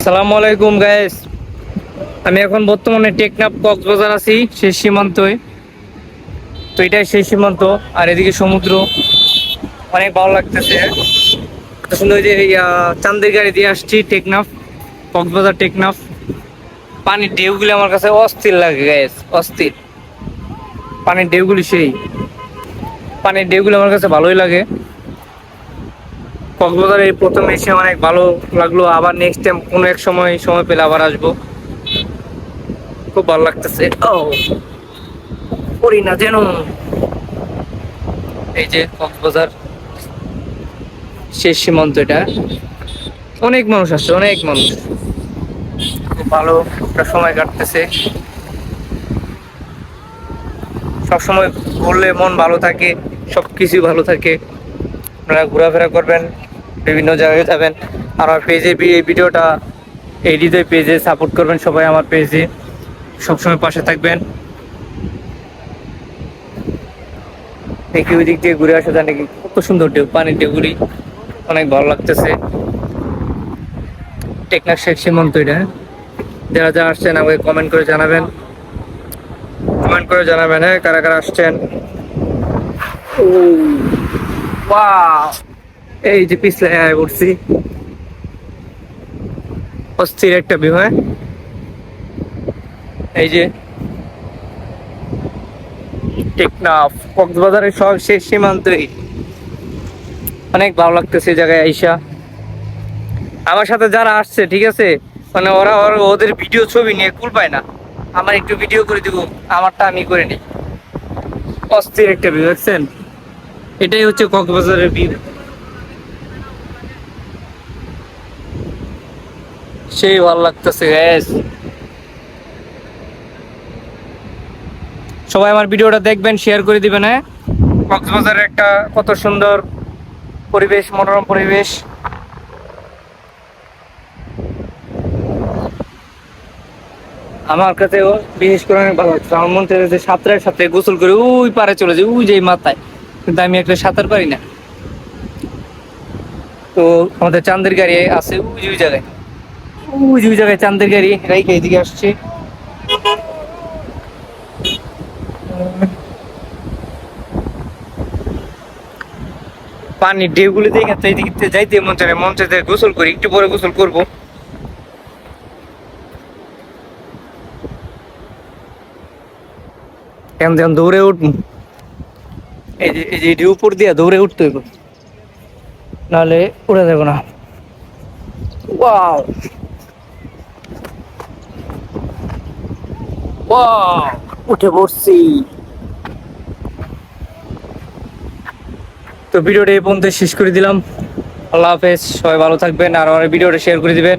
আসসালামু আলাইকুম গাইস। আমি এখন বর্তমানে টেকনাফ কক্সবাজার আছি, শেষ সীমান্তয়। তো এটাই শেষ সীমান্ত, আর এদিকে সমুদ্র। অনেক ভালো লাগতেছে। এত সুন্দর যে চান্দের গাড়ি দিয়ে আসছি টেকনাফ, কক্সবাজার টেকনাফ। পানির ঢেউগুলি আমার কাছে অস্থির লাগে গাইস, অস্থির। পানির ঢেউগুলি পানির ঢেউগুলি আমার কাছে ভালোই লাগে। কক্সবাজারে এই প্রথম এসে অনেক ভালো লাগলো। আবার নেক্সট টাইম কোনো এক সময় পেলে আবার আসবো। খুব ভালো লাগতেছে। ও করি না যেন। এই যে কক্সবাজার শেষ সীমান্ত, এটা অনেক মানুষ আসছে, অনেক মানুষ। খুব ভালো একটা সময় কাটতেছে। সবসময় ঘুরলে মন ভালো থাকে, সবকিছু ভালো থাকে। আপনারা ঘোরাফেরা করবেন, বিভিন্ন জায়গায় যাবেন। আর আমার পেজে এই ভিডিওটা, এই হৃদয় পেজে সাপোর্ট করবেন সবাই। আমার পেজে সবসময় পাশে থাকবেন। দেখি ওই দিক দিয়ে ঘুরে আসা যায় নাকি। কত সুন্দর ঢেউ, পানির ঢেউগুলি অনেক ভালো লাগতেছে। টেকনাফ শেখ সীমান্ত এটা। যারা যারা আসছেন আমাকে কমেন্ট করে জানাবেন, হ্যাঁ, কারা কারা আসছেন। ও ওয়াও, এই যে পিছলে করছি, অস্থির একটা ভিউ। হ্যাঁ, এই যে টেকনাফ কক্সবাজারের সব শেষ সীমান্তই। অনেক ভালো লাগতেছে এই জায়গায় আইসা। আমার সাথে যারা আসছে, ঠিক আছে, মানে ওদের ভিডিও ছবি নিয়ে কুল পায় না। আমার একটু ভিডিও করে দিব, আমারটা আমি করে নিই। অস্থির একটা ভিউ, দেখছেন? এটাই হচ্ছে কক্সবাজারের ভিউ। সেই ভালো লাগতেছে গ্যাস। সবাই আমার ভিডিওটা দেখবেন, শেয়ার করে দিবেন। হ্যাঁ, কক্সবাজারের একটা কত সুন্দর পরিবেশ, মনোরম পরিবেশ। আমার কাছেও বিশেষ করে অনেক ভালো লাগছে। আমার মন চাইছে যে সাঁতরের সাথে গোসল করে ওই পারে চলে যায়, ওই যে মাথায়। কিন্তু আমি একটা সাঁতার পারি না। তো আমাদের চান্দের গাড়ি আছে ওই জায়গায়, ওই জায়গায় চান্দের গাড়ি রাইখে এদিকে আসছে। পানির ঢেউগুলি দেখে তো এদিকে যাইতে মন চাইতে গোসল করি, একটু পরে গোসল করবো। কেন যেন দৌড়ে উঠবো। এই যে উপর দিয়া দৌড়ে উঠতে হইব, নাহলে উড়ে যাবো না। ওয়াও ওয়াও, উঠে পড়ছি। তো ভিডিওটা এই পর্যন্ত শেষ করে দিলাম। আল্লাহ হাফেজ, সবাই ভালো থাকবেন, আর আমার ভিডিওটা শেয়ার করে দিবেন।